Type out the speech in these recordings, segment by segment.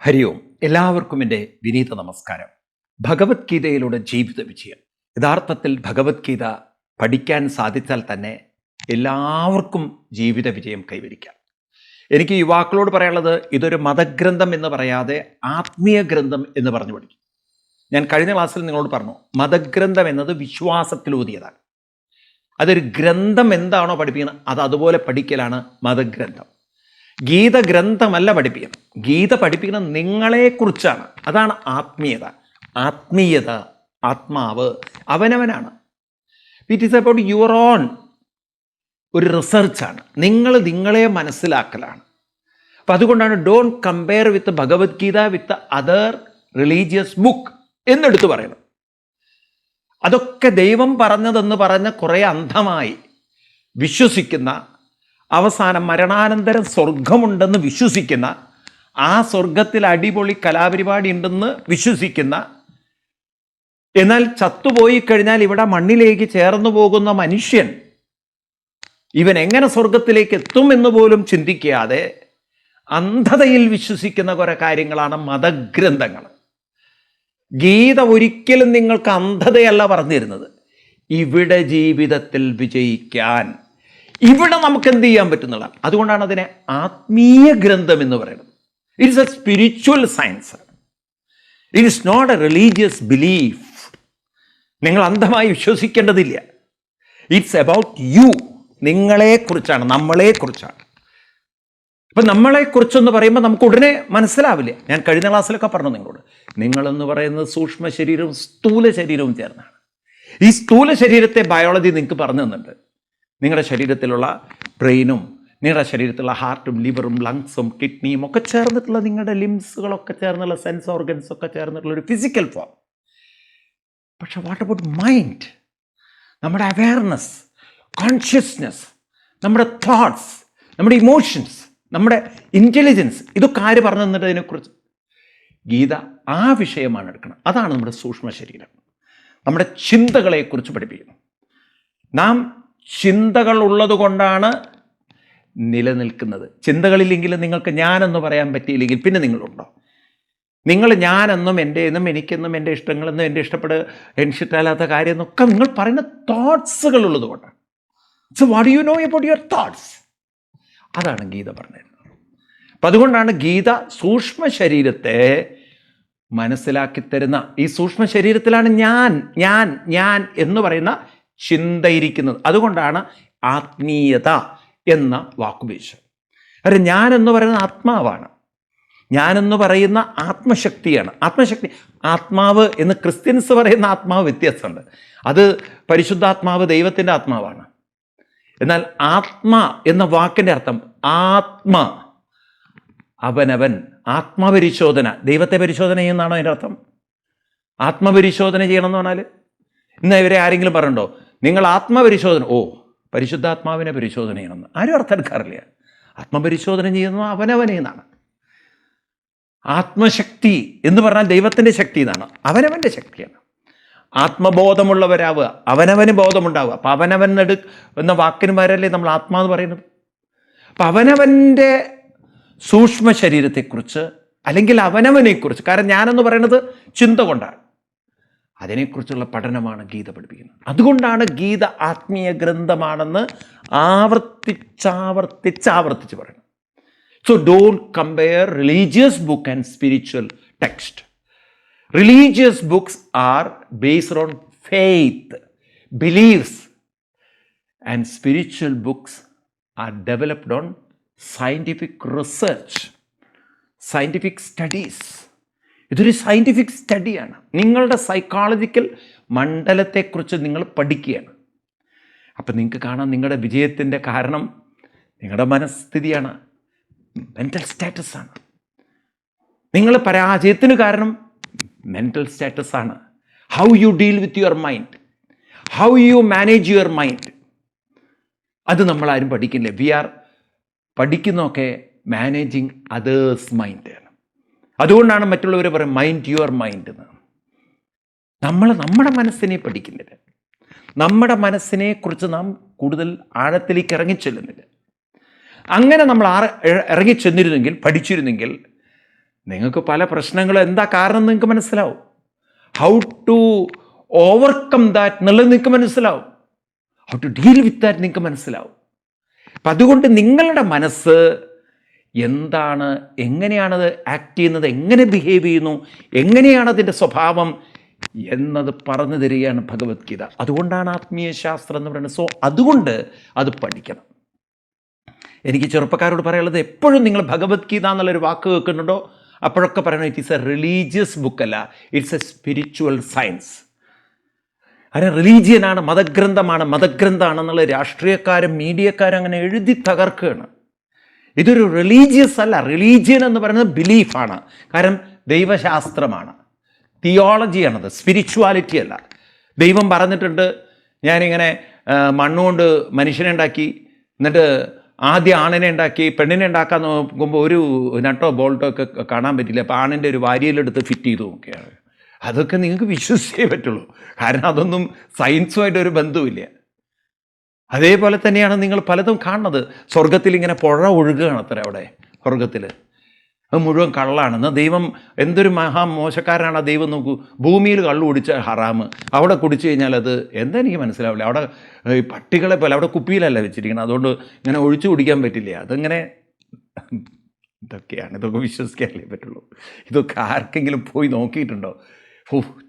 ഹരി ഓം. എല്ലാവർക്കും എൻ്റെ വിനീത നമസ്കാരം. ഭഗവത്ഗീതയിലൂടെ ജീവിത വിജയം. യഥാർത്ഥത്തിൽ ഭഗവത്ഗീത പഠിക്കാൻ സാധിച്ചാൽ തന്നെ എല്ലാവർക്കും ജീവിത വിജയം കൈവരിക്കാം. എനിക്ക് യുവാക്കളോട് പറയാനുള്ളത്, ഇതൊരു മതഗ്രന്ഥം എന്ന് പറയാതെ ആത്മീയ ഗ്രന്ഥം എന്ന് പറഞ്ഞു പഠിക്കും. ഞാൻ കഴിഞ്ഞ ക്ലാസ്സിൽ നിങ്ങളോട് പറഞ്ഞു, മതഗ്രന്ഥം എന്നത് വിശ്വാസത്തിലൂതിയതാണ്. അതൊരു ഗ്രന്ഥം എന്താണോ പഠിപ്പിക്കുന്നത് അത് അതുപോലെ പഠിക്കലാണ് മതഗ്രന്ഥം. ഗീത ഗ്രന്ഥമല്ല പഠിപ്പിക്കുന്നത്. ഗീത പഠിപ്പിക്കുന്നത് നിങ്ങളെക്കുറിച്ചാണ്. അതാണ് ആത്മീയത. ആത്മീയത, ആത്മാവ് അവനവനാണ്. It is about your own. ഒരു റിസർച്ചാണ്. നിങ്ങളെ മനസ്സിലാക്കലാണ്. അപ്പം അതുകൊണ്ടാണ് don't compare with Bhagavad Gita with other religious book എന്നെടുത്ത് പറയുന്നത്. അതൊക്കെ ദൈവം പറഞ്ഞതെന്ന് പറഞ്ഞ കുറേ അന്ധമായി വിശ്വസിക്കുന്ന, അവസാനം മരണാനന്തരം സ്വർഗമുണ്ടെന്ന് വിശ്വസിക്കുന്ന, ആ സ്വർഗത്തിൽ അടിപൊളി കലാപരിപാടി ഉണ്ടെന്ന് വിശ്വസിക്കുന്ന, എന്നാൽ ചത്തുപോയി കഴിഞ്ഞാൽ ഇവിടെ മണ്ണിലേക്ക് ചേർന്നു പോകുന്ന മനുഷ്യൻ ഇവൻ എങ്ങനെ സ്വർഗത്തിലേക്ക് എത്തും എന്ന് പോലും ചിന്തിക്കാതെ അന്ധതയിൽ വിശ്വസിക്കുന്ന കുറേ കാര്യങ്ങളാണ് മതഗ്രന്ഥങ്ങൾ. ഗീത ഒരിക്കലും നിങ്ങൾക്ക് അന്ധതയല്ല പറഞ്ഞു തരുന്നത്. ഇവിടെ ജീവിതത്തിൽ വിജയിക്കാൻ ഇവിടെ നമുക്ക് എന്ത് ചെയ്യാൻ പറ്റുന്നതാണ്. അതുകൊണ്ടാണ് അതിനെ ആത്മീയ ഗ്രന്ഥം എന്ന് പറയുന്നത്. It's a spiritual science. It is not a religious belief. നിങ്ങൾ അന്ധമായി വിശ്വസിക്കേണ്ടതില്ല. It's about you. നിങ്ങളെക്കുറിച്ചാണ്, നമ്മളെക്കുറിച്ചാണ്. അപ്പം നമ്മളെക്കുറിച്ചെന്ന് പറയുമ്പോൾ നമുക്ക് ഉടനെ മനസ്സിലാവില്ല. ഞാൻ കഴിഞ്ഞ ക്ലാസ്സിലൊക്കെ പറഞ്ഞു നിങ്ങളോട്, നിങ്ങളെന്ന് പറയുന്നത് സൂക്ഷ്മ ശരീരവും സ്ഥൂല ശരീരവും ചേർന്നാണ്. ഈ സ്ഥൂല ശരീരത്തെ ബയോളജി നിങ്ങൾക്ക് പറഞ്ഞു തന്നിട്ടുണ്ട്. നിങ്ങളുടെ ശരീരത്തിലുള്ള ബ്രെയിനും നിങ്ങളുടെ ശരീരത്തിലുള്ള ഹാർട്ടും ലിവറും ലങ്സും കിഡ്നിയും ഒക്കെ ചേർന്നിട്ടുള്ള, നിങ്ങളുടെ ലിംസുകളൊക്കെ ചേർന്നുള്ള, സെൻസ് ഓർഗൻസ് ഒക്കെ ചേർന്നിട്ടുള്ള ഒരു ഫിസിക്കൽ ഫോം. പക്ഷെ വാട്ട് അബൌട്ട് മൈൻഡ്? നമ്മുടെ അവയർനെസ്, കോൺഷ്യസ്നെസ്, നമ്മുടെ തോട്ട്സ്, നമ്മുടെ ഇമോഷൻസ്, നമ്മുടെ ഇൻ്റലിജൻസ്, ഇതൊക്കെ ആര് പറഞ്ഞു തന്നിട്ടതിനെക്കുറിച്ച്? ഗീത ആ വിഷയമാണ് എടുക്കുന്നത്. അതാണ് നമ്മുടെ സൂക്ഷ്മ ശരീരം. നമ്മുടെ ചിന്തകളെക്കുറിച്ച് പഠിപ്പിക്കുന്നു. നാം ചിന്തകൾ ഉള്ളത് കൊണ്ടാണ് നിലനിൽക്കുന്നത്. ചിന്തകളില്ലെങ്കിലും നിങ്ങൾക്ക് ഞാനെന്ന് പറയാൻ പറ്റിയില്ലെങ്കിൽ പിന്നെ നിങ്ങളുണ്ടോ? നിങ്ങൾ ഞാനെന്നും എൻ്റെയെന്നും എനിക്കെന്നും എൻ്റെ ഇഷ്ടങ്ങളെന്നും എൻ്റെ എനിക്കിഷ്ടമല്ലാത്ത കാര്യം എന്നൊക്കെ നിങ്ങൾ പറയുന്ന തോട്ട്സുകൾ ഉള്ളത് കൊണ്ടാണ്. So what do you know about your thoughts? അതാണ് ഗീത പറഞ്ഞിരുന്നത്. അപ്പം അതുകൊണ്ടാണ് ഗീത സൂക്ഷ്മ ശരീരത്തെ മനസ്സിലാക്കി തരുന്ന. ഈ സൂക്ഷ്മ ശരീരത്തിലാണ് ഞാൻ എന്ന് പറയുന്ന ചിന്തയിരിക്കുന്നത്. അതുകൊണ്ടാണ് ആത്മീയത എന്ന വാക്കുപയോഗിച്ചത്. കാരണം ഞാനെന്ന് പറയുന്ന ആത്മാവാണ്. ഞാനെന്ന് പറയുന്ന ആത്മശക്തിയാണ്. ആത്മാവ് എന്ന് ക്രിസ്ത്യൻസ് പറയുന്ന ആത്മാവ് വ്യത്യാസമുണ്ട്. അത് പരിശുദ്ധാത്മാവ് ദൈവത്തിൻ്റെ ആത്മാവാണ്. എന്നാൽ ആത്മ എന്ന വാക്കിൻ്റെ അർത്ഥം അവനവൻ. ആത്മപരിശോധന, ദൈവത്തെ പരിശോധന ചെയ്യുന്നതാണോ അതിൻ്റെ അർത്ഥം? ആത്മപരിശോധന ചെയ്യണമെന്ന് പറഞ്ഞാൽ ഇന്ന് ഇവരെ ആരെങ്കിലും പറഞ്ഞോ നിങ്ങൾ ആത്മപരിശോധന, പരിശുദ്ധാത്മാവിനെ പരിശോധന ചെയ്യണമെന്ന് ആരും അർത്ഥം എടുക്കാറില്ല. ആത്മപരിശോധന ചെയ്യുന്നത് അവനവനെ എന്നാണ്. ആത്മശക്തി എന്ന് പറഞ്ഞാൽ ദൈവത്തിൻ്റെ ശക്തി എന്നാണ്, അവനവൻ്റെ ശക്തിയാണ്. ആത്മബോധമുള്ളവരാവുക, അവനവന് ബോധമുണ്ടാവുക. അപ്പം അവനവൻ എന്ന വാക്കിന് പകരമല്ലേ നമ്മൾ ആത്മാവെന്ന് പറയുന്നത്. അപ്പം അവനവൻ്റെ സൂക്ഷ്മ ശരീരത്തെക്കുറിച്ച് അല്ലെങ്കിൽ അവനവനെക്കുറിച്ച്, കാരണം ഞാനെന്ന് പറയുന്നത് ചിന്ത കൊണ്ടാണ്, അതിനെക്കുറിച്ചുള്ള പഠനമാണ് ഗീത പഠിപ്പിക്കുന്നത്. അതുകൊണ്ടാണ് ഗീത ആത്മീയ ഗ്രന്ഥമാണെന്ന് ആവർത്തിച്ച് പറയുന്നത്. So don't compare religious book and spiritual text. Religious books are based on faith, beliefs, and spiritual books are developed on scientific research, scientific studies. ഇതൊരു സയൻറ്റിഫിക് സ്റ്റഡിയാണ്. നിങ്ങളുടെ സൈക്കോളജിക്കൽ മണ്ഡലത്തെക്കുറിച്ച് നിങ്ങൾ പഠിക്കുകയാണ്. അപ്പം നിങ്ങൾക്ക് കാണാം, നിങ്ങളുടെ വിജയത്തിൻ്റെ കാരണം നിങ്ങളുടെ മനസ്ഥിതിയാണ്, മെൻ്റൽ സ്റ്റാറ്റസാണ്. നിങ്ങൾ പരാജയത്തിന് കാരണം മെൻ്റൽ സ്റ്റാറ്റസാണ്. How you deal with your mind, how you manage your mind, അത് നമ്മളാരും പഠിക്കില്ല. വി ആർ പഠിക്കുന്നതൊക്കെ മാനേജിങ് അതേഴ്സ് മൈൻഡ്. അതുകൊണ്ടാണ് മറ്റുള്ളവർ പറയും മൈൻഡ് യുവർ മൈൻഡ് എന്ന്. നമ്മുടെ മനസ്സിനെ പഠിക്കുന്നില്ല. നമ്മുടെ മനസ്സിനെക്കുറിച്ച് നാം കൂടുതൽ ആഴത്തിലേക്ക് ഇറങ്ങിച്ചെല്ലുന്നില്ല. അങ്ങനെ നമ്മൾ ഇറങ്ങിച്ചെന്നിരുന്നെങ്കിൽ, പഠിച്ചിരുന്നെങ്കിൽ നിങ്ങൾക്ക് പല പ്രശ്നങ്ങളും എന്താ കാരണം നിങ്ങൾക്ക് മനസ്സിലാവും. ഹൗ ടു ഓവർകം ദാറ്റ് എന്നുള്ളത് നിങ്ങൾക്ക് മനസ്സിലാവും. How to deal with that നിങ്ങൾക്ക് മനസ്സിലാവും. അപ്പം അതുകൊണ്ട് നിങ്ങളുടെ മനസ്സ് എന്താണ്, എങ്ങനെയാണത് ആക്ട് ചെയ്യുന്നത്, എങ്ങനെ ബിഹേവ് ചെയ്യുന്നു, എങ്ങനെയാണ് അതിൻ്റെ സ്വഭാവം എന്നത് പറഞ്ഞു തരികയാണ് ഭഗവത്ഗീത. അതുകൊണ്ടാണ് ആത്മീയ ശാസ്ത്രം എന്ന് പറയുന്നത്. സോ അതുകൊണ്ട് അത് പഠിക്കണം. എനിക്ക് ചെറുപ്പക്കാരോട് പറയാനുള്ളത്, എപ്പോഴും നിങ്ങൾ ഭഗവത്ഗീത എന്നുള്ളൊരു വാക്ക് കേൾക്കുന്നുണ്ടോ അപ്പോഴൊക്കെ പറയണം ഇറ്റ് ഈസ് എ റിലീജിയസ് ബുക്കല്ല, ഇറ്റ്സ് എ സ്പിരിച്വൽ സയൻസ്. അതിന് റിലീജിയനാണ്, മതഗ്രന്ഥമാണെന്നുള്ള രാഷ്ട്രീയക്കാരും മീഡിയക്കാരും അങ്ങനെ എഴുതി തകർക്കുകയാണ്. ഇതൊരു റിലീജിയസ് അല്ല. റിലീജിയൻ എന്ന് പറയുന്നത് ബിലീഫാണ്. കാരണം ദൈവശാസ്ത്രമാണ്, തിയോളജിയാണത്, സ്പിരിച്വാലിറ്റി അല്ല. ദൈവം പറഞ്ഞിട്ടുണ്ട്, ഞാനിങ്ങനെ മണ്ണുകൊണ്ട് മനുഷ്യനെ ഉണ്ടാക്കി, എന്നിട്ട് ആദ്യം ആണിനെ ഉണ്ടാക്കി പെണ്ണിനെ ഉണ്ടാക്കാൻ നോക്കുമ്പോൾ ഒരു നട്ടോ ബോൾട്ടോ ഒക്കെ കാണാൻ പറ്റില്ല. അപ്പോൾ ആണിൻ്റെ ഒരു വാരിയിലെടുത്ത് ഫിറ്റ് ചെയ്തു നോക്കുകയാണ്. അതൊക്കെ നിങ്ങൾക്ക് വിശ്വസിച്ചേ പറ്റുള്ളൂ. കാരണം അതൊന്നും സയൻസുമായിട്ടൊരു ബന്ധവുമില്ല. അതേപോലെ തന്നെയാണ് നിങ്ങൾ പലതും കാണുന്നത്. സ്വർഗത്തിൽ ഇങ്ങനെ പുഴ ഒഴുകുകയാണ് അത്ര അവിടെ സ്വർഗത്തിൽ. അത് മുഴുവൻ കള്ളാണ്. എന്നാൽ ദൈവം എന്തൊരു മോശക്കാരനാണ് ആ ദൈവം. നോക്കൂ, ഭൂമിയിൽ കള്ളു കുടിച്ച ഹറാമ്, അവിടെ കുടിച്ചു കഴിഞ്ഞാൽ അത് എന്താ എനിക്ക് മനസ്സിലാവില്ല. അവിടെ ഈ പട്ടികളെ പോലെ അവിടെ കുപ്പിയിലല്ല വെച്ചിരിക്കണം, അതുകൊണ്ട് ഇങ്ങനെ ഒഴിച്ചു കുടിക്കാൻ പറ്റില്ല. അതങ്ങനെ ഇതൊക്കെ വിശ്വസിക്കാനല്ലേ പറ്റുള്ളൂ. ഇതൊക്കെ ആർക്കെങ്കിലും പോയി നോക്കിയിട്ടുണ്ടോ?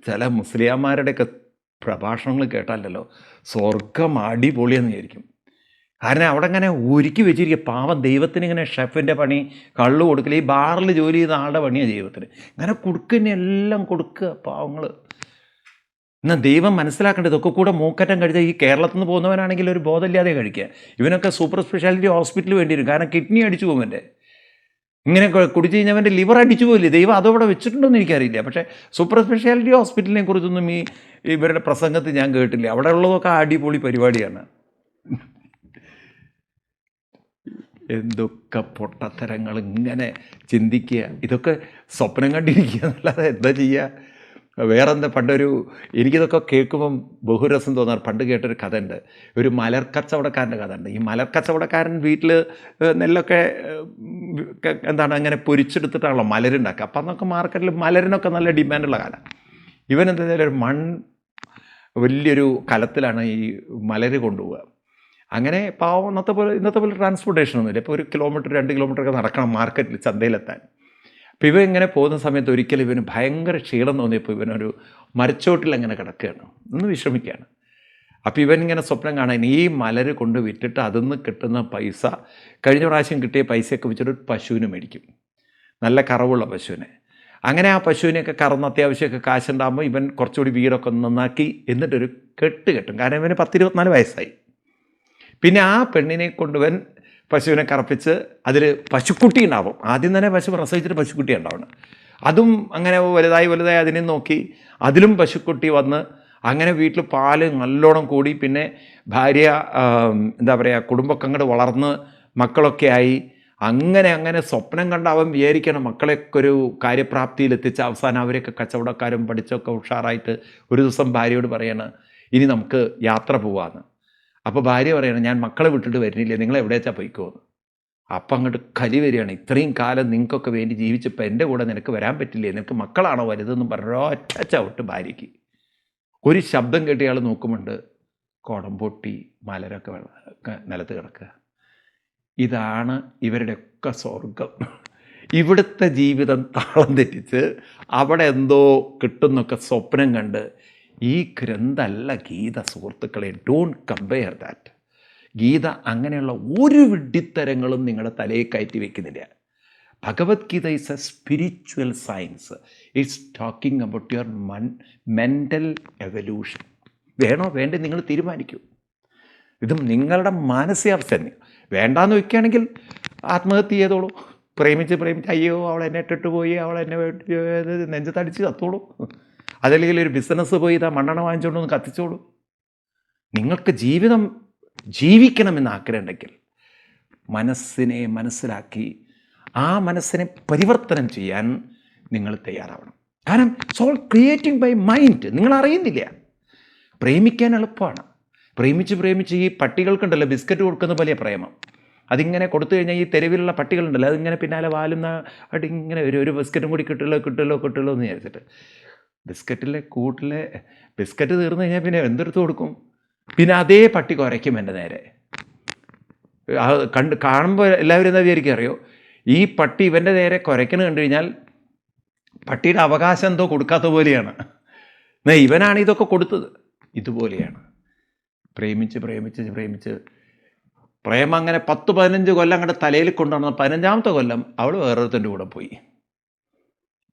ചില മുസ്ലിംമാരുടെയൊക്കെ പ്രഭാഷണങ്ങൾ കേട്ടാലല്ലോ സ്വർഗം അടിപൊളിയെന്ന് വിചാരിക്കും. കാരണം അവിടെ ഇങ്ങനെ ഒരുക്കി വെച്ചിരിക്കുക. പാവം ദൈവത്തിന് ഇങ്ങനെ ഷെഫിൻ്റെ പണി, കള്ളു കൊടുക്കില്ല. ഈ ബാറിൽ ജോലി ചെയ്യുന്ന ആളുടെ പണിയാണ് ദൈവത്തിന്. ഇങ്ങനെ കൊടുക്കുന്നതെല്ലാം കൊടുക്കുക പാവങ്ങൾ. എന്നാൽ ദൈവം മനസ്സിലാക്കേണ്ടത് ഇതൊക്കെ കൂടെ മൂക്കറ്റം കഴിച്ചാൽ ഈ കേരളത്തിൽ നിന്ന് പോകുന്നവനാണെങ്കിൽ ഒരു ബോധമില്ലാതെ കഴിക്കുക. ഇവനൊക്കെ സൂപ്പർ സ്പെഷ്യാലിറ്റി ഹോസ്പിറ്റലിൽ വേണ്ടി വരും. കാരണം കിഡ്നി അടിച്ചു പോകും എൻ്റെ. ഇങ്ങനെ കുടിച്ചു കഴിഞ്ഞവൻ്റെ ലിവർ അടിച്ചു പോയില്ലേ. ദൈവം അതവിടെ വെച്ചിട്ടുണ്ടോയെന്ന് എനിക്കറിയില്ല. പക്ഷേ സൂപ്പർ സ്പെഷ്യാലിറ്റി ഹോസ്പിറ്റലിനെ കുറിച്ചൊന്നും ഇവരുടെ പ്രസംഗത്തിൽ ഞാൻ കേട്ടില്ല. അവിടെ ഉള്ളതൊക്കെ അടിപൊളി പരിപാടിയാണ്. എന്തൊക്കെ പൊട്ടത്തരങ്ങൾ ഇങ്ങനെ ചിന്തിക്കുക. ഇതൊക്കെ സ്വപ്നം കണ്ടിരിക്കുക എന്നല്ലാതെ എന്താ ചെയ്യുക? വേറെന്താ, എനിക്കിതൊക്കെ കേൾക്കുമ്പം ബഹുരസം തോന്നാറ്. പണ്ട് കേട്ടൊരു കഥ ഉണ്ട്, ഒരു മലർക്കച്ചവടക്കാരൻ്റെ കഥ ഉണ്ട്. ഈ മലർക്കച്ചവടക്കാരൻ വീട്ടിൽ നെല്ലൊക്കെ അങ്ങനെ പൊരിച്ചെടുത്തിട്ടാണല്ലോ മലരുണ്ടാക്കുക. അപ്പം അന്നൊക്കെ മാർക്കറ്റിൽ മലരിനൊക്കെ നല്ല ഡിമാൻഡുള്ള കാലം. ഇവൻ എന്താ വെച്ചാൽ ഒരു വലിയൊരു കലത്തിലാണ് ഈ മലര് കൊണ്ടുപോവുക. അങ്ങനെ പാവം ഇന്നത്തെ പോലെ ട്രാൻസ്പോർട്ടേഷനൊന്നുമില്ല. ഇപ്പോൾ 1 കിലോമീറ്റർ 2 കിലോമീറ്ററൊക്കെ നടക്കണം മാർക്കറ്റിൽ, ചന്തയിലെത്താൻ. അപ്പോൾ ഇവൻ ഇങ്ങനെ പോകുന്ന സമയത്ത് ഒരിക്കലും ഇവന് ഭയങ്കര ക്ഷീണം തോന്നിയപ്പോൾ ഇവനൊരു മരച്ചോട്ടിൽ അങ്ങനെ കിടക്കുകയാണ്, ഒന്ന് വിശ്രമിക്കുകയാണ്. അപ്പോൾ ഇവൻ ഇങ്ങനെ സ്വപ്നം കാണാൻ ഈ മലര് കൊണ്ട് വിറ്റിട്ട് അതിൽ നിന്ന് കിട്ടുന്ന പൈസ, കഴിഞ്ഞ പ്രാവശ്യം കിട്ടിയ പൈസയൊക്കെ വെച്ചിട്ട് പശുവിന് മേടിക്കും, നല്ല കറവുള്ള പശുവിനെ. അങ്ങനെ ആ പശുവിനെയൊക്കെ കറന്ന് അത്യാവശ്യമൊക്കെ കാശുണ്ടാകുമ്പോൾ ഇവൻ കുറച്ചുകൂടി വീടൊക്കെ നന്നാക്കി എന്നിട്ടൊരു കെട്ടും. കാരണം ഇവന് 10-24 വയസ്സായി. പിന്നെ ആ പെണ്ണിനെ കൊണ്ടുവൻ പശുവിനെ കറപ്പിച്ച് അതിൽ പശുക്കുട്ടി ഉണ്ടാവും. ആദ്യം തന്നെ പശു പ്രസവിച്ചിട്ട് പശുക്കുട്ടി ഉണ്ടാവണം. അതും അങ്ങനെ വലുതായി അതിനെ നോക്കി അതിലും പശുക്കുട്ടി വന്ന് അങ്ങനെ വീട്ടിൽ പാല് നല്ലോണം കൂടി. പിന്നെ ഭാര്യ കുടുംബമൊക്കെ അങ്ങോട്ട് വളർന്ന് മക്കളൊക്കെ ആയി. അങ്ങനെ സ്വപ്നം കണ്ട അവൻ വിചാരിക്കണം മക്കളെയൊക്കെ ഒരു കാര്യപ്രാപ്തിയിലെത്തിച്ച അവസാനം അവരെയൊക്കെ കച്ചവടക്കാരും പഠിച്ചൊക്കെ ഉഷാറായിട്ട് ഒരു ദിവസം ഭാര്യയോട് പറയാണ്, ഇനി നമുക്ക് യാത്ര പോവാമെന്ന്. അപ്പോൾ ഭാര്യ പറയണം, ഞാൻ മക്കളെ വിട്ടിട്ട് വരുന്നില്ലേ, നിങ്ങൾ എവിടെയാച്ചാൽ പോയിക്കോന്ന്. അപ്പം അങ്ങോട്ട് കലി വരികയാണ്, ഇത്രയും കാലം നിങ്ങൾക്കൊക്കെ വേണ്ടി ജീവിച്ചപ്പോൾ എൻ്റെ കൂടെ നിനക്ക് വരാൻ പറ്റില്ലേ, നിനക്ക് മക്കളാണോ വലുതെന്നും പറഞ്ഞ ഒറ്റ ചവിട്ട് ഭാര്യയ്ക്ക്. ഒരു ശബ്ദം കേട്ട് ഇയാൾ നോക്കുമുണ്ട്, കുടം പൊട്ടി മലരൊക്കെ നിലത്ത് കിടക്കുക. ഇതാണ് ഇവരുടെയൊക്കെ സ്വർഗം. ഇവിടുത്തെ ജീവിതം താളം തെറ്റിച്ച് അവിടെ എന്തോ കിട്ടുന്നൊക്കെ സ്വപ്നം കണ്ട് ഈ ഗ്രന്ഥമല്ല ഗീത സുഹൃത്തുക്കളെ. Don't compare that. ഗീത അങ്ങനെയുള്ള ഒരു വിഡ്ഢിത്തരങ്ങളും നിങ്ങളുടെ തലയിൽ കയറ്റി വയ്ക്കുന്നില്ല. Bhagavad Gita is a spiritual science. It's talking about your mental evolution. വേണോ വേണ്ടേ നിങ്ങൾ തീരുമാനിക്കൂ. ഇതും നിങ്ങളുടെ മാനസികാവസ്ഥ തന്നെ. വേണ്ടാന്ന് വയ്ക്കുകയാണെങ്കിൽ ആത്മഹത്യ ചെയ്തോളൂ. പ്രേമിച്ച് അയ്യോ അവൾ എന്നെ ഇട്ടിട്ട് പോയി, അവൾ എന്നെ നെഞ്ചത്തടിച്ച് കത്തോളൂ. അതല്ലെങ്കിൽ ഒരു ബിസിനസ് പോയി മണ്ണെണ്ണ വാങ്ങിച്ചുകൊണ്ടൊന്ന് കത്തിച്ചോളൂ. നിങ്ങൾക്ക് ജീവിക്കണമെന്ന് ആഗ്രഹമുണ്ടെങ്കിൽ മനസ്സിനെ മനസ്സിലാക്കി ആ മനസ്സിനെ പരിവർത്തനം ചെയ്യാൻ നിങ്ങൾ തയ്യാറാവണം. കാരണം it's all creating by mind. നിങ്ങൾ അറിയുന്നില്ല. പ്രേമിക്കാൻ എളുപ്പമാണ്. പ്രേമിച്ച് ഈ പട്ടികൾക്കുണ്ടല്ലോ ബിസ്ക്കറ്റ് കൊടുക്കുന്ന പോലെ പ്രേമം. അതിങ്ങനെ കൊടുത്തു കഴിഞ്ഞാൽ ഈ തെരുവിലുള്ള പട്ടികളുണ്ടല്ലോ, അതിങ്ങനെ പിന്നാലെ വാലുന്ന ഇങ്ങനെ ഒരു ബിസ്ക്കറ്റും കൂടി കിട്ടുമല്ലോ എന്ന് വിചാരിച്ചിട്ട് ബിസ്ക്കറ്റിലെ കൂട്ടിലെ ബിസ്ക്കറ്റ് തീർന്നു കഴിഞ്ഞാൽ പിന്നെ എന്തെടുത്ത് കൊടുക്കും? പിന്നെ അതേ പട്ടി കുരയ്ക്കും എൻ്റെ നേരെ. കാണുമ്പോൾ എല്ലാവരും എന്താ വിചാരിക്കുക അറിയോ? ഈ പട്ടി ഇവൻ്റെ നേരെ കുരയ്ക്കണ കണ്ടു കഴിഞ്ഞാൽ പട്ടിയുടെ അവകാശം എന്തോ കൊടുക്കാത്ത പോലെയാണ്. എന്നാൽ ഇവനാണ് ഇതൊക്കെ കൊടുത്തത്. ഇതുപോലെയാണ് പ്രേമിച്ച് പ്രേമം അങ്ങനെ 10-15 കൊല്ലം അങ്ങോട്ട് തലയിൽ കൊണ്ടുവന്ന 15ാമത്തെ കൊല്ലം അവൾ വേറൊരുത്തൻ്റെ കൂടെ പോയി.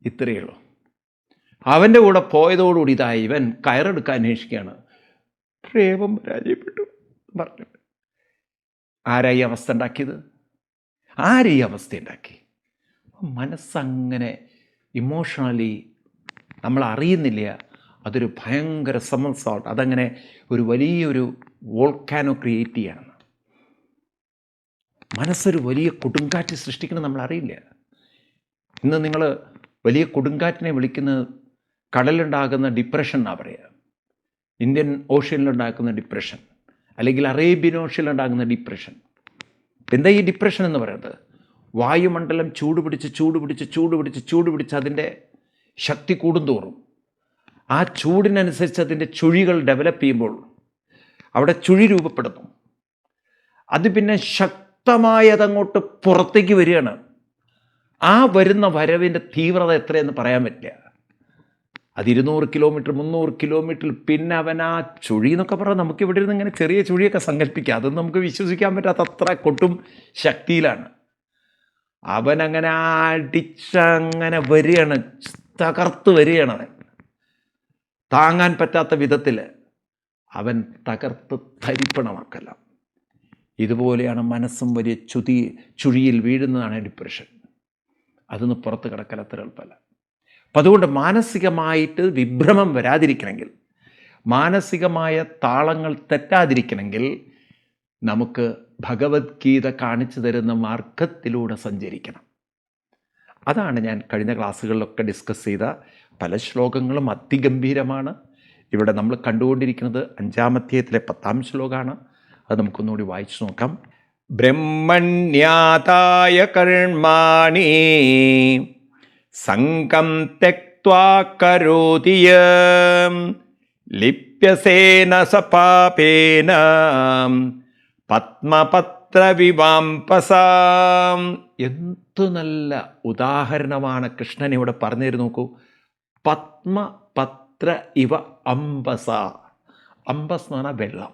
ഇത്രയേ ഉള്ളൂ. അവൻ്റെ കൂടെ പോയതോടുകൂടി ഇതായി ഇവൻ കയറെടുക്കാൻ അന്വേഷിക്കുകയാണ്. പ്രേമം പരാജയപ്പെട്ടു പറഞ്ഞിട്ട്. ആരായി അവസ്ഥ ഉണ്ടാക്കിയത്? ആരീ അവസ്ഥ ഉണ്ടാക്കി? മനസ്സങ്ങനെ ഇമോഷണലി നമ്മൾ അറിയുന്നില്ല. അതൊരു ഭയങ്കര സമൻസോട്ട്, അതങ്ങനെ ഒരു വലിയൊരു വോൾക്കാനോ ക്രിയേറ്റ് ചെയ്യാണ്. മനസ്സൊരു വലിയ കൊടുങ്കാറ്റ് സൃഷ്ടിക്കണം, നമ്മൾ അറിയില്ല. ഇന്ന് നിങ്ങൾ വലിയ കൊടുങ്കാറ്റിനെ വിളിക്കുന്നത് കടലുണ്ടാകുന്ന ഡിപ്രഷൻ എന്നാണ് പറയുക. ഇന്ത്യൻ ഓഷ്യനിലുണ്ടാക്കുന്ന ഡിപ്രഷൻ, അല്ലെങ്കിൽ അറേബ്യൻ ഓഷ്യനിലുണ്ടാകുന്ന ഡിപ്രഷൻ. എന്താ ഈ ഡിപ്രഷൻ എന്ന് പറയുന്നത്? വായുമണ്ഡലം ചൂടുപിടിച്ച് അതിൻ്റെ ശക്തി കൂടുന്തോറും ആ ചൂടിനനുസരിച്ച് അതിൻ്റെ ചുഴികൾ ഡെവലപ്പ് ചെയ്യുമ്പോൾ അവിടെ ചുഴി രൂപപ്പെടുന്നു. അത് പിന്നെ ശക്തമായതങ്ങോട്ട് പുറത്തേക്ക് വരികയാണ്. ആ വരുന്ന വരവിൻ്റെ തീവ്രത എത്രയെന്ന് പറയാൻ പറ്റില്ല. അത് 200 കിലോമീറ്റർ 300 കിലോമീറ്ററിൽ പിന്നെ അവൻ ആ ചുഴി എന്നൊക്കെ പറഞ്ഞാൽ നമുക്ക് ഇവിടെ ഇരുന്ന് ഇങ്ങനെ ചെറിയ ചുഴിയൊക്കെ സങ്കല്പിക്കുക. അതൊന്നും നമുക്ക് വിശ്വസിക്കാൻ പറ്റാത്ത അത്ര കൊട്ടും ശക്തിയിലാണ് അവനങ്ങനെ അടിച്ചങ്ങനെ വരികയാണ്, തകർത്ത് വരികയാണ്. അവൻ താങ്ങാൻ പറ്റാത്ത വിധത്തിൽ അവൻ തകർത്ത് തരിപ്പണമാക്കല്ല. ഇതുപോലെയാണ് മനസ്സും വലിയ ചുഴിയിൽ വീഴുന്നതാണ് ഡിപ്രഷൻ. അതൊന്ന് പുറത്ത് കിടക്കൽ അത്ര എളുപ്പമല്ല. അപ്പം അതുകൊണ്ട് മാനസികമായിട്ട് വിഭ്രമം വരാതിരിക്കണമെങ്കിൽ, മാനസികമായ താളങ്ങൾ തെറ്റാതിരിക്കണമെങ്കിൽ നമുക്ക് ഭഗവത്ഗീത കാണിച്ചു തരുന്ന മാർഗത്തിലൂടെ സഞ്ചരിക്കണം. അതാണ് ഞാൻ കഴിഞ്ഞ ക്ലാസ്സുകളിലൊക്കെ ഡിസ്കസ് ചെയ്ത പല ശ്ലോകങ്ങളും അതിഗംഭീരമാണ്. ഇവിടെ നമ്മൾ കണ്ടുകൊണ്ടിരിക്കുന്നത് 5-ാം അധ്യായത്തിലെ 10-ാം ശ്ലോകമാണ്. അത് നമുക്കൊന്നുകൂടി വായിച്ചു നോക്കാം. ബ്രഹ്മണ്യാതായ കർമാണി സംഗം ത്യക്ത്വാ കരോതി യം ലിപ്യസേന സ പാപേന പത്മപത്രവിവാംപസാം. എന്തു നല്ല ഉദാഹരണമാണ് കൃഷ്ണൻ ഇവിടെ പറഞ്ഞു തരുന്നു. നോക്കൂ, പത്മപത്ര ഇവ അംബസ. അംബസ് എന്ന് പറഞ്ഞാൽ വെള്ളം.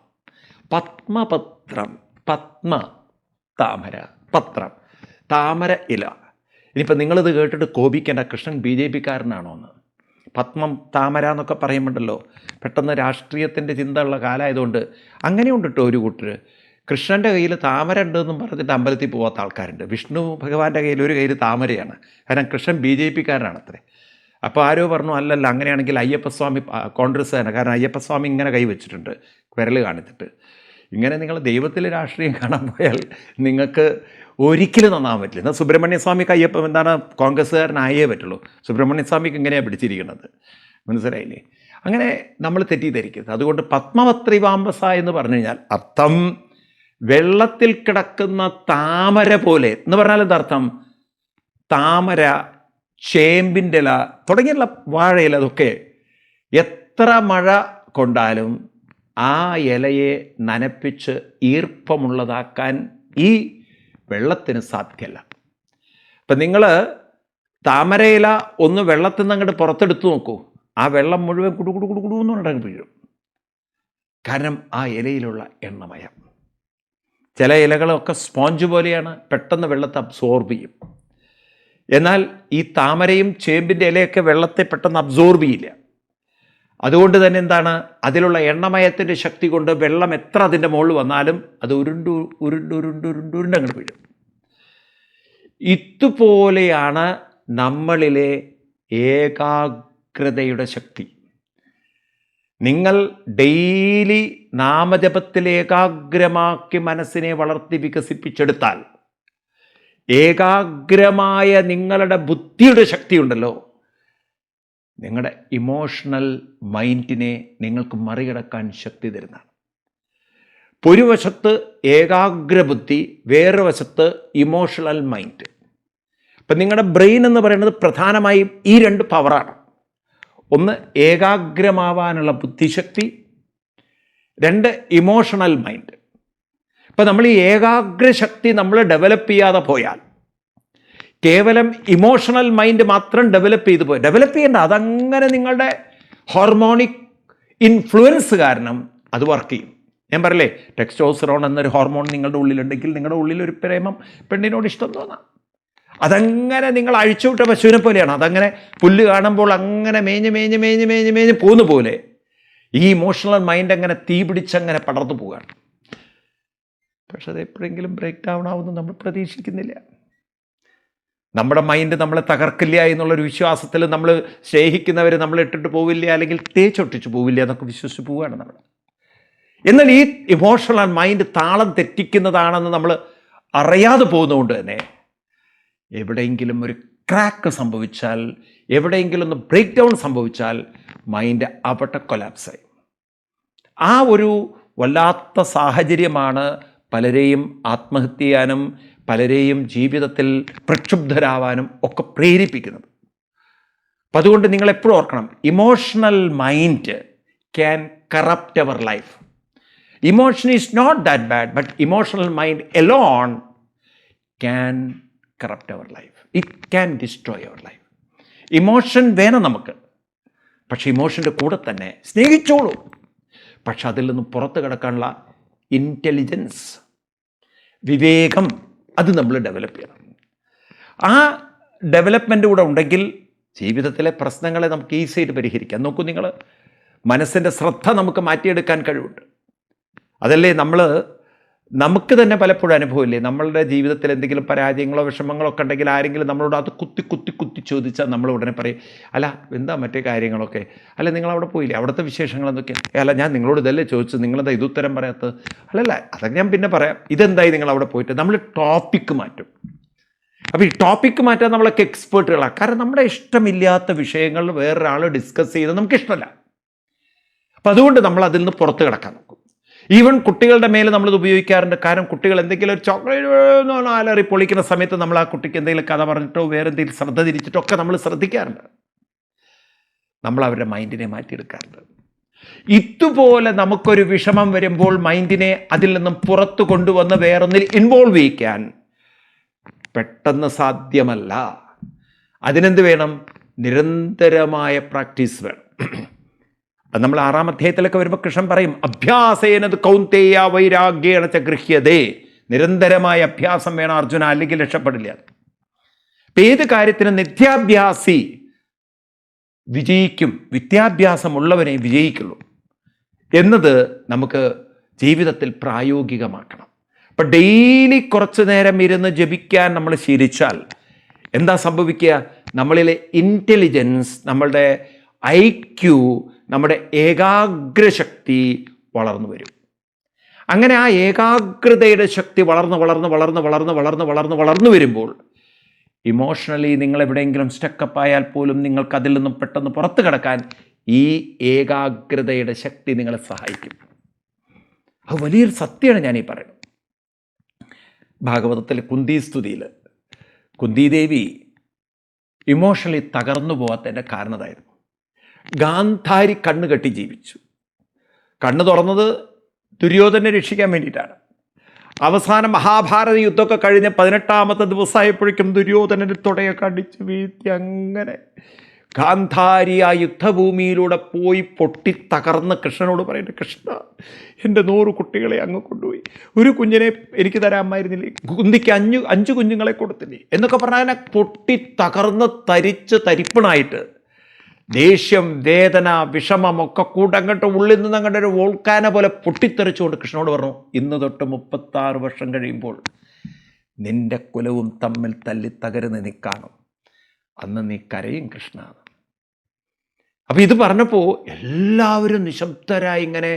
പത്മപത്രം, പത്മ താമര, പത്രം താമര ഇല. ഇനിയിപ്പോൾ നിങ്ങളിത് കേട്ടിട്ട് കോപിക്കേണ്ട, കൃഷ്ണൻ BJP-കാരനാണോ എന്ന്. പത്മം താമര എന്നൊക്കെ പറയുമ്പോണ്ടല്ലോ പെട്ടെന്ന് രാഷ്ട്രീയത്തിൻ്റെ ചിന്ത ഉള്ള കാലമായതുകൊണ്ട് അങ്ങനെയുണ്ട് കേട്ടോ. ഒരു കൂട്ടർ കൃഷ്ണൻ്റെ കയ്യിൽ താമര ഉണ്ടെന്നും പറഞ്ഞിട്ട് അമ്പലത്തിൽ പോകാത്ത ആൾക്കാരുണ്ട്. വിഷ്ണു ഭഗവാന്റെ കയ്യിൽ ഒരു കയ്യിൽ താമരയാണ്. കാരണം കൃഷ്ണൻ BJP-കാരനാണത്രേ. അപ്പോൾ ആരോ പറഞ്ഞു അല്ലല്ല, അങ്ങനെയാണെങ്കിൽ അയ്യപ്പസ്വാമി കോൺഗ്രസ്സുകാരനാണ്. കാരണം അയ്യപ്പസ്വാമി ഇങ്ങനെ കൈവച്ചിട്ടുണ്ട് വിരൽ കാണിച്ചിട്ട്. ഇങ്ങനെ നിങ്ങൾ ദൈവത്തിൽ രാഷ്ട്രീയം കാണാൻ പോയാൽ നിങ്ങൾക്ക് ഒരിക്കലും നന്നാൻ പറ്റില്ല. എന്നാൽ സുബ്രഹ്മണ്യ സ്വാമിക്ക് അയ്യപ്പൻ എന്താണ് കോൺഗ്രസ്സുകാരനായേ പറ്റുള്ളൂ. സുബ്രഹ്മണ്യ സ്വാമിക്ക് ഇങ്ങനെയാണ് പിടിച്ചിരിക്കുന്നത്. മനസ്സിലായില്ലേ? അങ്ങനെ നമ്മൾ തെറ്റിദ്ധരിക്കരുത്. അതുകൊണ്ട് പത്മപത്രിവാംബസ എന്ന് പറഞ്ഞു കഴിഞ്ഞാൽ അർത്ഥം വെള്ളത്തിൽ കിടക്കുന്ന താമര പോലെ എന്ന് പറഞ്ഞാൽ എന്താർത്ഥം? താമര, ചേമ്പിൻ്റെ ഇല തുടങ്ങിയുള്ള വാഴയില, അതൊക്കെ എത്ര മഴ കൊണ്ടാലും ആ ഇലയെ നനപ്പിച്ച് ഈർപ്പമുള്ളതാക്കാൻ ഈ വെള്ളത്തിന് സാധ്യമല്ല. ഇപ്പം നിങ്ങൾ താമരയില ഒന്ന് വെള്ളത്തിൽ നിന്ന് അങ്ങോട്ട് പുറത്തെടുത്ത് നോക്കൂ, ആ വെള്ളം മുഴുവൻ കുടുകുടുകുടുകുടു എന്ന് വീഴും. കാരണം ആ ഇലയിലുള്ള എണ്ണമയം. ചില ഇലകളൊക്കെ സ്പോഞ്ച് പോലെയാണ്, പെട്ടെന്ന് വെള്ളത്തെ അബ്സോർബ് ചെയ്യും. എന്നാൽ ഈ താമരയും ചേമ്പിൻ്റെ ഇലയൊക്കെ വെള്ളത്തെ പെട്ടെന്ന് അബ്സോർബ് ചെയ്യില്ല. അതുകൊണ്ട് തന്നെ എന്താണ്, അതിലുള്ള എണ്ണമയത്തിൻ്റെ ശക്തി കൊണ്ട് വെള്ളം എത്ര അതിൻ്റെ മുകളിൽ വന്നാലും അത് ഉരുണ്ടങ്ങോട്ട് വീഴും. ഇതുപോലെയാണ് നമ്മളിലെ ഏകാഗ്രതയുടെ ശക്തി. നിങ്ങൾ ഡെയിലി നാമജപത്തിൽ ഏകാഗ്രമാക്കി മനസ്സിനെ വളർത്തി വികസിപ്പിച്ചെടുത്താൽ ഏകാഗ്രമായ നിങ്ങളുടെ ബുദ്ധിയുടെ ശക്തിയുണ്ടല്ലോ, നിങ്ങളുടെ ഇമോഷണൽ മൈൻഡിനെ നിങ്ങൾക്ക് മറികടക്കാൻ ശക്തി തരുന്നതാണ്. ഒരു വശത്ത് ഏകാഗ്രബുദ്ധി, വേറെ വശത്ത് ഇമോഷണൽ മൈൻഡ്. ഇപ്പം നിങ്ങളുടെ ബ്രെയിൻ എന്ന് പറയുന്നത് പ്രധാനമായും ഈ രണ്ട് പവറാണ്. ഒന്ന് ഏകാഗ്രമാവാനുള്ള ബുദ്ധിശക്തി, രണ്ട് ഇമോഷണൽ മൈൻഡ്. ഇപ്പം നമ്മൾ ഈ ഏകാഗ്രശക്തി നമ്മൾ ഡെവലപ്പ് ചെയ്യാതെ പോയാൽ, കേവലം ഇമോഷണൽ മൈൻഡ് മാത്രം ഡെവലപ്പ് ചെയ്യേണ്ട, അതങ്ങനെ നിങ്ങളുടെ ഹോർമോണിക് ഇൻഫ്ലുവൻസ് കാരണം അത് വർക്ക് ചെയ്യും. ഞാൻ പറയില്ലേ, ടെസ്റ്റോസ്റ്ററോൺ എന്നൊരു ഹോർമോൺ നിങ്ങളുടെ ഉള്ളിലുണ്ടെങ്കിൽ നിങ്ങളുടെ ഉള്ളിലൊരു പ്രേമം, പെണ്ണിനോട് ഇഷ്ടം തോന്നാം. അതങ്ങനെ നിങ്ങൾ അഴിച്ചുവിട്ട പശുവിനെ പോലെയാണ്. അതങ്ങനെ പുല്ല് കാണുമ്പോൾ അങ്ങനെ മേഞ്ഞ് പോകുന്ന പോലെ ഈ ഇമോഷണൽ മൈൻഡ് അങ്ങനെ തീ പിടിച്ചങ്ങനെ പടർന്നു പോവുകയാണ്. പക്ഷെ അത് എപ്പോഴെങ്കിലും ബ്രേക്ക് ഡൗൺ ആവുമെന്ന് നമ്മൾ പ്രതീക്ഷിക്കുന്നില്ല. നമ്മുടെ മൈൻഡ് നമ്മളെ തകർക്കില്ല എന്നുള്ളൊരു വിശ്വാസത്തിൽ നമ്മൾ സ്നേഹിക്കുന്നവർ നമ്മളെ ഇട്ടിട്ട് പോവില്ല, അല്ലെങ്കിൽ തേച്ചൊട്ടിച്ച് പോവില്ല എന്നൊക്കെ വിശ്വസിച്ച് പോവുകയാണ് നമ്മൾ. എന്നാൽ ഈ ഇമോഷണൽ മൈൻഡ് താളം തെറ്റിക്കുന്നതാണെന്ന് നമ്മൾ അറിയാതെ പോകുന്നതുകൊണ്ട് തന്നെ എവിടെയെങ്കിലും ഒരു ക്രാക്ക് സംഭവിച്ചാൽ, എവിടെയെങ്കിലും ഒന്ന് ബ്രേക്ക് ഡൗൺ സംഭവിച്ചാൽ മൈൻഡ് അവിടെ കൊലാപ്സായി. ആ ഒരു വല്ലാത്ത സാഹചര്യമാണ് പലരെയും ആത്മഹത്യ ചെയ്യാനും പലരെയും ജീവിതത്തിൽ പ്രക്ഷുബ്ധരാവാനും ഒക്കെ പ്രേരിപ്പിക്കുന്നത്. അപ്പം അതുകൊണ്ട് നിങ്ങൾ എപ്പോഴും ഓർക്കണം, emotional mind can corrupt our life. Emotion is not that bad, but emotional mind alone can corrupt our life. It can destroy our life. Emotion വേണം നമുക്ക്, പക്ഷേ ഇമോഷൻ്റെ കൂടെ തന്നെ സ്നേഹിച്ചോളൂ. പക്ഷെ അതിൽ നിന്നും പുറത്ത് കിടക്കാനുള്ള ഇൻ്റലിജൻസ്, വിവേകം, അത് നമ്മൾ ഡെവലപ്പ് ചെയ്യണം. ആ ഡെവലപ്മെൻ്റ് കൂടെ ഉണ്ടെങ്കിൽ ജീവിതത്തിലെ പ്രശ്നങ്ങളെ നമുക്ക് ഈസിയായിട്ട് പരിഹരിക്കാം. നോക്കൂ, നിങ്ങൾ മനസ്സിൻ്റെ ശ്രദ്ധ നമുക്ക് മാറ്റിയെടുക്കാൻ കഴിവുണ്ട്. അതല്ലേ നമുക്ക് തന്നെ പലപ്പോഴും അനുഭവമില്ലേ, നമ്മളുടെ ജീവിതത്തിൽ എന്തെങ്കിലും പരാജയങ്ങളോ വിഷമങ്ങളോ ഒക്കെ ഉണ്ടെങ്കിൽ ആരെങ്കിലും നമ്മളോട് അത് കുത്തി ചോദിച്ചാൽ നമ്മൾ ഉടനെ പറയും, അല്ല എന്താ മറ്റേ കാര്യങ്ങളൊക്കെ, അല്ല നിങ്ങളവിടെ പോയില്ലേ, അവിടുത്തെ വിശേഷങ്ങൾ എന്തൊക്കെ, അല്ല ഞാൻ നിങ്ങളോട് ഇതല്ലേ ചോദിച്ചത്, നിങ്ങളെന്താ ഇതുത്തരം പറയാത്തത്, അല്ലല്ല അതൊക്കെ ഞാൻ പിന്നെ പറയാം, ഇതെന്തായി നിങ്ങൾ അവിടെ പോയിട്ട്. നമ്മൾ ടോപ്പിക്ക് മാറ്റും. അപ്പോൾ ഈ ടോപ്പിക്ക് മാറ്റാൻ നമ്മളൊക്കെ എക്സ്പേർട്ടുകളാണ്. കാരണം നമ്മുടെ ഇഷ്ടമില്ലാത്ത വിഷയങ്ങൾ വേറൊരാൾ ഡിസ്കസ് ചെയ്ത് നമുക്കിഷ്ടമല്ല. അപ്പം അതുകൊണ്ട് നമ്മൾ അതിൽ നിന്ന് പുറത്ത് കിടക്കാൻ നോക്കും. ഈവൻ കുട്ടികളുടെ മേലെ നമ്മളിത് ഉപയോഗിക്കാറുണ്ട്. കാരണം കുട്ടികൾ എന്തെങ്കിലും ഒരു ചോക്ലേറ്റ് അലറി പൊളിക്കുന്ന സമയത്ത് നമ്മൾ ആ കുട്ടിക്ക് എന്തെങ്കിലും കഥ പറഞ്ഞിട്ടോ വേറെ എന്തെങ്കിലും ശ്രദ്ധ തിരിച്ചിട്ടോ ഒക്കെ നമ്മൾ ശ്രദ്ധിക്കാറുണ്ട്. നമ്മൾ അവരുടെ മൈൻഡിനെ മാറ്റിയെടുക്കാറുണ്ട്. ഇതുപോലെ നമുക്കൊരു വിഷമം വരുമ്പോൾ മൈൻഡിനെ അതിൽ നിന്നും പുറത്തു കൊണ്ടുവന്ന് വേറൊന്നിൽ ഇൻവോൾവ് ചെയ്യിക്കാൻ പെട്ടെന്ന് സാധ്യമല്ല. അതിനെന്ത് വേണം? നിരന്തരമായ പ്രാക്ടീസ് വേണം. അത് നമ്മൾ 6-ാം അധ്യായത്തിലൊക്കെ വരുമ്പോൾ കൃഷ്ണൻ പറയും, അഭ്യാസേനത് കൗന്തേയ വൈരാഗ്യേണ ച ഗൃഹ്യതേ. നിരന്തരമായ അഭ്യാസം വേണം അർജുന, അല്ലെങ്കിൽ രക്ഷപ്പെടില്ല. ഇപ്പം ഏത് കാര്യത്തിനും നിത്യാഭ്യാസി വിജയിക്കും, വിദ്യാഭ്യാസമുള്ളവനെ വിജയിക്കുള്ളൂ എന്നത് നമുക്ക് ജീവിതത്തിൽ പ്രായോഗികമാക്കണം. അപ്പം ഡെയിലി കുറച്ച് നേരം ഇരുന്ന് ജപിക്കാൻ നമ്മൾ ശീലിച്ചാൽ എന്താ സംഭവിക്കുക? നമ്മളിലെ ഇൻ്റലിജൻസ്, നമ്മളുടെ IQ, നമ്മുടെ ഏകാഗ്രശക്തി വളർന്നു വരും. അങ്ങനെ ആ ഏകാഗ്രതയുടെ ശക്തി വളർന്നു വരുമ്പോൾ ഇമോഷണലി നിങ്ങൾ എവിടെയെങ്കിലും സ്റ്റക്കപ്പ് ആയാൽ പോലും നിങ്ങൾക്ക് അതിൽ നിന്നും പെട്ടെന്ന് പുറത്തു കിടക്കാൻ ഈ ഏകാഗ്രതയുടെ ശക്തി നിങ്ങളെ സഹായിക്കും. അത് വലിയൊരു സത്യമാണ് ഞാനീ പറയുന്നത്. ഭാഗവതത്തിലെ കുന്തിസ്തുതിയിൽ കുന്തിദേവി ഇമോഷണലി തകർന്നു പോകാത്തതിൻ്റെ കാരണമായിരുന്നു. ഗാന്ധാരി കണ്ണ് കെട്ടി ജീവിച്ചു. കണ്ണ് തുറന്നത് ദുര്യോധനെ രക്ഷിക്കാൻ വേണ്ടിയിട്ടാണ്. അവസാനം മഹാഭാരത യുദ്ധമൊക്കെ കഴിഞ്ഞ് 18ാമത്തെ ദിവസമായപ്പോഴേക്കും ദുര്യോധനന് തുടയൊക്കെ അടിച്ച് വീഴ്ത്തി അങ്ങനെ ഗാന്ധാരി ആ യുദ്ധഭൂമിയിലൂടെ പോയി പൊട്ടിത്തകർന്ന് കൃഷ്ണനോട് പറയുന്നത്, കൃഷ്ണ എൻ്റെ 100 കുട്ടികളെ അങ്ങ് കൊണ്ടുപോയി, ഒരു കുഞ്ഞിനെ എനിക്ക് തരാമായിരുന്നില്ലേ, കുന്തിക്ക് 5 കുഞ്ഞുങ്ങളെ കൊടുത്തില്ലേ എന്നൊക്കെ പറഞ്ഞാൽ പൊട്ടിത്തകർന്ന് തരിപ്പണായിട്ട് ദേഷ്യം, വേദന, വിഷമമൊക്കെ കൂട്ടങ്ങോട്ട് ഉള്ളിൽ നിന്ന് അങ്ങോട്ട് ഒരു വോൾക്കാന പോലെ പൊട്ടിത്തെറിച്ചുകൊണ്ട് കൃഷ്ണനോട് പറഞ്ഞു, ഇന്ന് തൊട്ട് 36 വർഷം കഴിയുമ്പോൾ നിന്റെ കുലവും തമ്മിൽ തല്ലി തകരുന്ന് നീ കാണും, അന്ന് നീ കരയും കൃഷ്ണ. അപ്പം ഇത് പറഞ്ഞപ്പോൾ എല്ലാവരും നിശബ്ദരായി ഇങ്ങനെ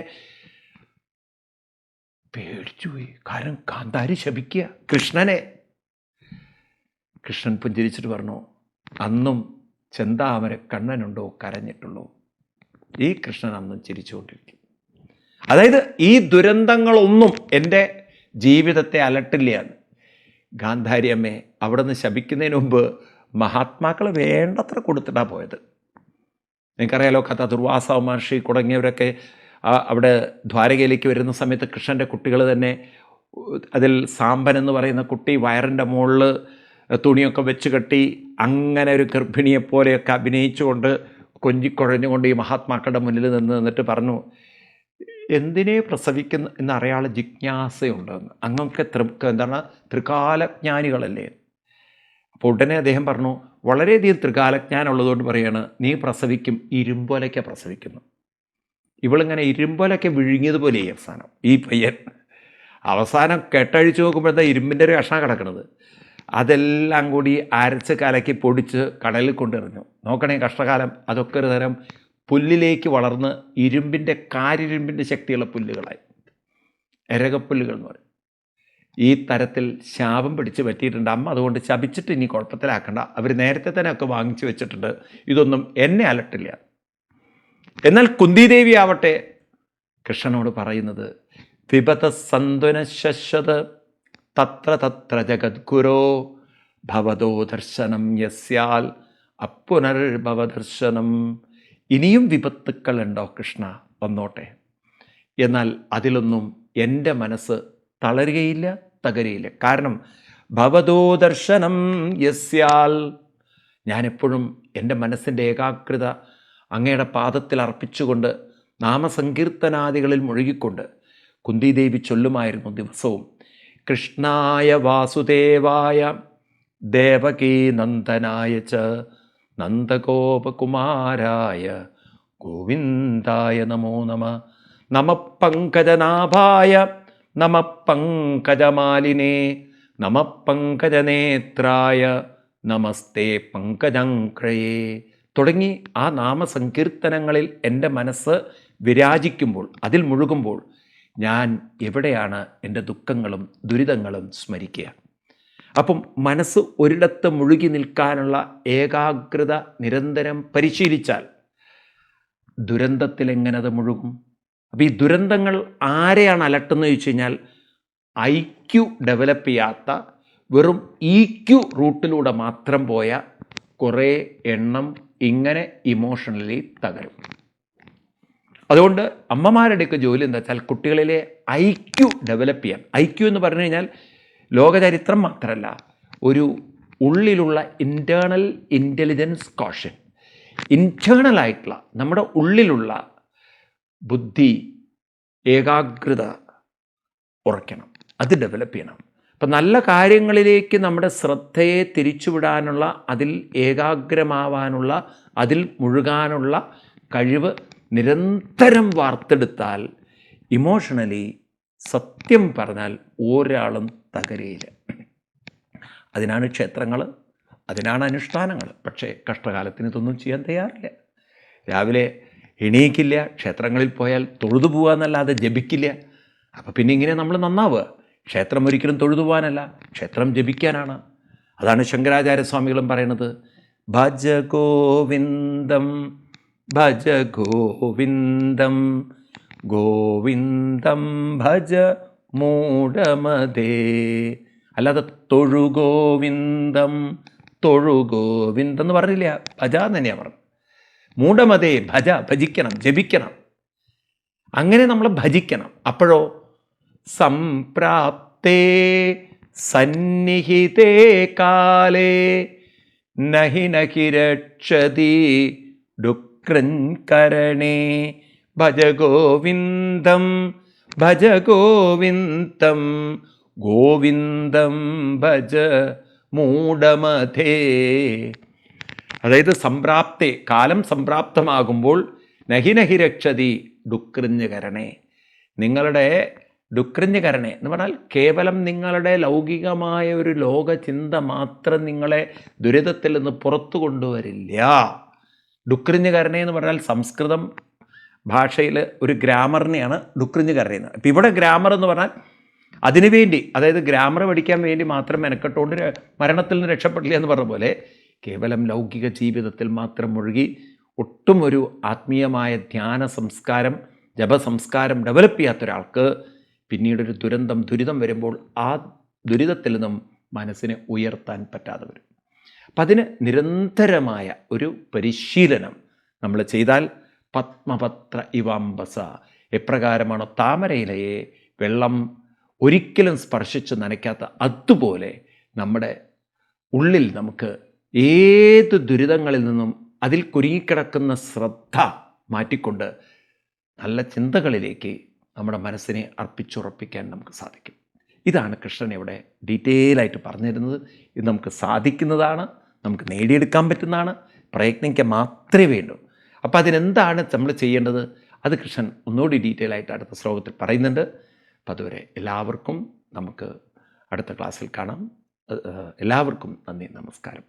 പേടിച്ചുപോയി. കാരണം ഗാന്ധാരി ശപിക്കുക കൃഷ്ണനെ. കൃഷ്ണൻ പുഞ്ചിരിച്ചിട്ട് പറഞ്ഞു, അന്നും ചെന്താമര കണ്ണനുണ്ടോ കരഞ്ഞിട്ടുള്ളൂ, ഈ കൃഷ്ണൻ അന്നും ചിരിച്ചുകൊണ്ടിരിക്കും. അതായത് ഈ ദുരന്തങ്ങളൊന്നും എൻ്റെ ജീവിതത്തെ അലട്ടില്ല. ഗാന്ധാരി അമ്മയെ അവിടെ നിന്ന് ശപിക്കുന്നതിന് മുമ്പ് മഹാത്മാക്കൾ വേണ്ടത്ര കൊടുത്തിട്ടാണ് പോയത്. നിങ്ങൾക്കറിയാലോ കഥ. ദുർവാസ മഹർഷി തുടങ്ങിയവരൊക്കെ അവിടെ ദ്വാരകയിലേക്ക് വരുന്ന സമയത്ത് കൃഷ്ണൻ്റെ കുട്ടികൾ തന്നെ, അതിൽ സാമ്പൻ എന്ന് പറയുന്ന കുട്ടി വയറിൻ്റെ മുകളിൽ തുണിയൊക്കെ വെച്ച് കെട്ടി അങ്ങനെ ഒരു ഗർഭിണിയെപ്പോലെയൊക്കെ അഭിനയിച്ചുകൊണ്ട് കൊഞ്ചിക്കുഴഞ്ഞുകൊണ്ട് ഈ മഹാത്മാക്കളുടെ മുന്നിൽ നിന്നിട്ട് പറഞ്ഞു, എന്തിനെ പ്രസവിക്കുന്ന എന്നറിയാനുള്ള ജിജ്ഞാസയുണ്ടെന്ന്. അങ്ങൊക്കെ എന്താണ് ത്രികാലജ്ഞാനികളല്ലേ. അപ്പോൾ ഉടനെ അദ്ദേഹം പറഞ്ഞു, വളരെയധികം ത്രികാലജ്ഞാനം ഉള്ളതുകൊണ്ട് പറയാണ്, നീ പ്രസവിക്കും, ഇരുമ്പൊലയ്ക്ക പ്രസവിക്കുന്നു. ഇവളിങ്ങനെ ഇരുമ്പൊലയ്ക്ക വിഴുങ്ങിയതുപോലെ അവസാനം ഈ പയ്യൻ അവസാനം കെട്ടഴിച്ച് നോക്കുമ്പോഴത്തെ ഇരുമ്പിൻ്റെ ഒരു കഷ്ണം കിടക്കുന്നത്, അതെല്ലാം കൂടി അരച്ച് കലക്കി പൊടിച്ച് കടലിൽ കൊണ്ടെറിഞ്ഞു. നോക്കണേ കഷ്ടകാലം. അതൊക്കെ ഒരു തരം പുല്ലിലേക്ക് വളർന്ന് ഇരുമ്പിൻ്റെ കാരിരുമ്പിൻ്റെ ശക്തിയുള്ള പുല്ലുകളായി, എരകപ്പുല്ലുകൾ എന്ന് പറയും. ഈ തരത്തിൽ ശാപം പിടിച്ച് പറ്റിയിട്ടുണ്ട്. അമ്മ അതുകൊണ്ട് ശപിച്ചിട്ട് ഇനി കുഴപ്പത്തിലാക്കണ്ട, അവർ നേരത്തെ തന്നെ ഒക്കെ വാങ്ങിച്ചു വെച്ചിട്ടുണ്ട്, ഇതൊന്നും എന്നെ അലട്ടില്ല. എന്നാൽ കുന്തിദേവി ആവട്ടെ കൃഷ്ണനോട് പറയുന്നത്, വിപത സന്ത്വന ശശ്വത് തത്ര തത്ര ജഗദ്ഗുരോ ഭവതോ ദർശനം യസ്യാൽ അപ്പുനർഭവദർശനം. ഇനിയും വിപത്തുക്കളുണ്ടോ കൃഷ്ണ, വന്നോട്ടെ. എന്നാൽ അതിലൊന്നും എൻ്റെ മനസ്സ് തളരുകയില്ല, തകരുകയില്ല. കാരണം ഭവതോ ദർശനം യസ്യാൽ, ഞാനെപ്പോഴും എൻ്റെ മനസ്സിൻ്റെ ഏകാഗ്രത അങ്ങയുടെ പാദത്തിൽ അർപ്പിച്ചുകൊണ്ട് നാമസങ്കീർത്തനാദികളിൽ മുഴുകിക്കൊണ്ട് കുന്തിദേവി ചൊല്ലുമായിരുന്നു ദിവസവും, കൃഷ്ണായ വാസുദേവായ ദേവകീ നന്ദനായ ച നന്ദഗോപകുമാരായ ഗോവിന്ദായ നമോ നമ. നമ പങ്കജനാഭായ നമ പങ്കജമാലിനേ നമ പങ്കജനേത്രായ നമസ്തേ പങ്കജംക്രയേ തുടങ്ങി ആ നാമസങ്കീർത്തനങ്ങളിൽ എൻ്റെ മനസ്സ് വിരാജിക്കുമ്പോൾ, അതിൽ മുഴുകുമ്പോൾ ഞാൻ എവിടെയാണ് എൻ്റെ ദുഃഖങ്ങളും ദുരിതങ്ങളും സ്മരിക്കുക. അപ്പം മനസ്സ് ഒരിടത്ത് മുഴുകി നിൽക്കാനുള്ള ഏകാഗ്രത നിരന്തരം പരിശീലിച്ചാൽ ദുരന്തത്തിൽ അത് മുഴുകും. അപ്പോൾ ഈ ദുരന്തങ്ങൾ ആരെയാണ് അലട്ടുന്നത് ചോദിച്ചു കഴിഞ്ഞാൽ, IQ ഡെവലപ്പ് ചെയ്യാത്ത വെറും EQ റൂട്ടിലൂടെ മാത്രം പോയ കുറേ എണ്ണം ഇങ്ങനെ ഇമോഷണലി തകരും. അതുകൊണ്ട് അമ്മമാരുടെയൊക്കെ ജോലി എന്താ വെച്ചാൽ കുട്ടികളിലെ IQ ഡെവലപ്പ് ചെയ്യാൻ. IQ എന്ന് പറഞ്ഞു കഴിഞ്ഞാൽ ലോകചരിത്രം മാത്രമല്ല, ഒരു ഉള്ളിലുള്ള ഇൻറ്റേർണൽ ഇൻ്റലിജൻസ് കോഷൻ, ഇൻറ്റേർണലായിട്ടുള്ള നമ്മുടെ ഉള്ളിലുള്ള ബുദ്ധി ഏകാഗ്രത ഉറയ്ക്കണം, അത് ഡെവലപ്പ് ചെയ്യണം. അപ്പം നല്ല കാര്യങ്ങളിലേക്ക് നമ്മുടെ ശ്രദ്ധയെ തിരിച്ചുവിടാനുള്ള, അതിൽ ഏകാഗ്രമാവാനുള്ള, അതിൽ മുഴുകാനുള്ള കഴിവ് നിരന്തരം വാർത്തെടുത്താൽ ഇമോഷണലി സത്യം പറഞ്ഞാൽ ഒരാളും തകരയില്ല. അതിനാണ് ക്ഷേത്രങ്ങൾ, അതിനാണ് അനുഷ്ഠാനങ്ങൾ. പക്ഷേ കഷ്ടകാലത്തിന് ഇതൊന്നും ചെയ്യാൻ തയ്യാറില്ല. രാവിലെ എണീക്കില്ല, ക്ഷേത്രങ്ങളിൽ പോയാൽ തൊഴുതു പോകാമെന്നല്ലാതെ ജപിക്കില്ല. അപ്പോൾ പിന്നെ ഇങ്ങനെ നമ്മൾ നന്നാവുക. ക്ഷേത്രം ഒരിക്കലും തൊഴുതു പോകാനല്ല, ക്ഷേത്രം ജപിക്കാനാണ്. അതാണ് ശങ്കരാചാര്യസ്വാമികളും പറയുന്നത്, ഭജ ഗോവിന്ദം ഭജ ഗോവിന്ദം ഗോവിന്ദം ഭജ മൂഢമതേ. അല്ലാതെ തൊഴുഗോവിന്ദം തൊഴുഗോവിന്ദം എന്ന് പറഞ്ഞില്ല, ഭജ തന്നെയാണ് പറഞ്ഞത്. മൂഢമതേ ഭജ, ഭജിക്കണം, ജപിക്കണം. അങ്ങനെ നമ്മൾ ഭജിക്കണം. അപ്പോഴോ സംപ്രാപ്തേ സന്നിഹിതേ കാലേ നഹി നഹി രക്ഷതി ഡുക്രൻകരണേ ഭജ ഗോവിന്ദം ഭജ ഗോവിന്ദം ഗോവിന്ദം ഭജ മൂഢമതേ. അതായത് സംപ്രാപ്തേ, കാലം സംപ്രാപ്തമാകുമ്പോൾ നഹി നഹി രക്ഷതി ഡുക്രഞ്ഞുകരണേ, നിങ്ങളുടെ ഡുക്രഞ്ഞുകരണേ എന്ന് പറഞ്ഞാൽ കേവലം നിങ്ങളുടെ ലൗകികമായ ഒരു ലോകചിന്ത മാത്രം നിങ്ങളെ ദുരിതത്തിൽ നിന്ന് പുറത്തു കൊണ്ടുവരില്ല. ഡുക്രഞ്ഞുകരണേ എന്ന് പറഞ്ഞാൽ സംസ്കൃതം ഭാഷയിൽ ഒരു ഗ്രാമറിനെയാണ് ഡുക്രഞ്ഞുകരണ. ഇപ്പം ഇവിടെ ഗ്രാമർ എന്ന് പറഞ്ഞാൽ അതിനുവേണ്ടി, അതായത് ഗ്രാമർ പഠിക്കാൻ വേണ്ടി മാത്രം മെനക്കെട്ടുകൊണ്ട് മരണത്തിൽ നിന്ന് രക്ഷപ്പെടില്ല എന്ന് പറഞ്ഞ പോലെ കേവലം ലൗകിക ജീവിതത്തിൽ മാത്രം മുഴുകി ഒട്ടും ഒരു ആത്മീയമായ ധ്യാന സംസ്കാരം ജപസംസ്കാരം ഡെവലപ്പ് ചെയ്യാത്ത ഒരാൾക്ക് പിന്നീടൊരു ദുരിതം വരുമ്പോൾ ആ ദുരിതത്തിൽ നിന്നും മനസ്സിനെ ഉയർത്താൻ പറ്റാതെ വരും. അപ്പം അതിന് നിരന്തരമായ ഒരു പരിശീലനം നമ്മൾ ചെയ്താൽ പത്മപത്ര ഇവാംബസ, എപ്രകാരമാണോ താമരയിലയെ വെള്ളം ഒരിക്കലും സ്പർശിച്ച് നനയ്ക്കാത്ത അതുപോലെ നമ്മുടെ ഉള്ളിൽ നമുക്ക് ഏത് ദുരിതങ്ങളിൽ നിന്നും അതിൽ കുരുങ്ങിക്കിടക്കുന്ന ശ്രദ്ധ മാറ്റിക്കൊണ്ട് നല്ല ചിന്തകളിലേക്ക് നമ്മുടെ മനസ്സിനെ അർപ്പിച്ചുറപ്പിക്കാൻ നമുക്ക് സാധിക്കും. ഇതാണ് കൃഷ്ണൻ ഇവിടെ ഡീറ്റെയിൽ ആയിട്ട് പറഞ്ഞു തരുന്നത്. ഇത് നമുക്ക് സാധിക്കുന്നതാണ്, നമുക്ക് നേടിയെടുക്കാൻ പറ്റുന്നതാണ്, പ്രയത്നിക്കാൻ മാത്രമേ വേണ്ടൂ. അപ്പോൾ അതിനെന്താണ് നമ്മൾ ചെയ്യേണ്ടത്, അത് കൃഷ്ണൻ ഒന്നുകൂടി ഡീറ്റെയിൽ ആയിട്ട് അടുത്ത ശ്ലോകത്തിൽ പറയുന്നുണ്ട്. അപ്പം അതുവരെ എല്ലാവർക്കും നമുക്ക് അടുത്ത ക്ലാസ്സിൽ കാണാം. എല്ലാവർക്കും നന്ദി, നമസ്കാരം.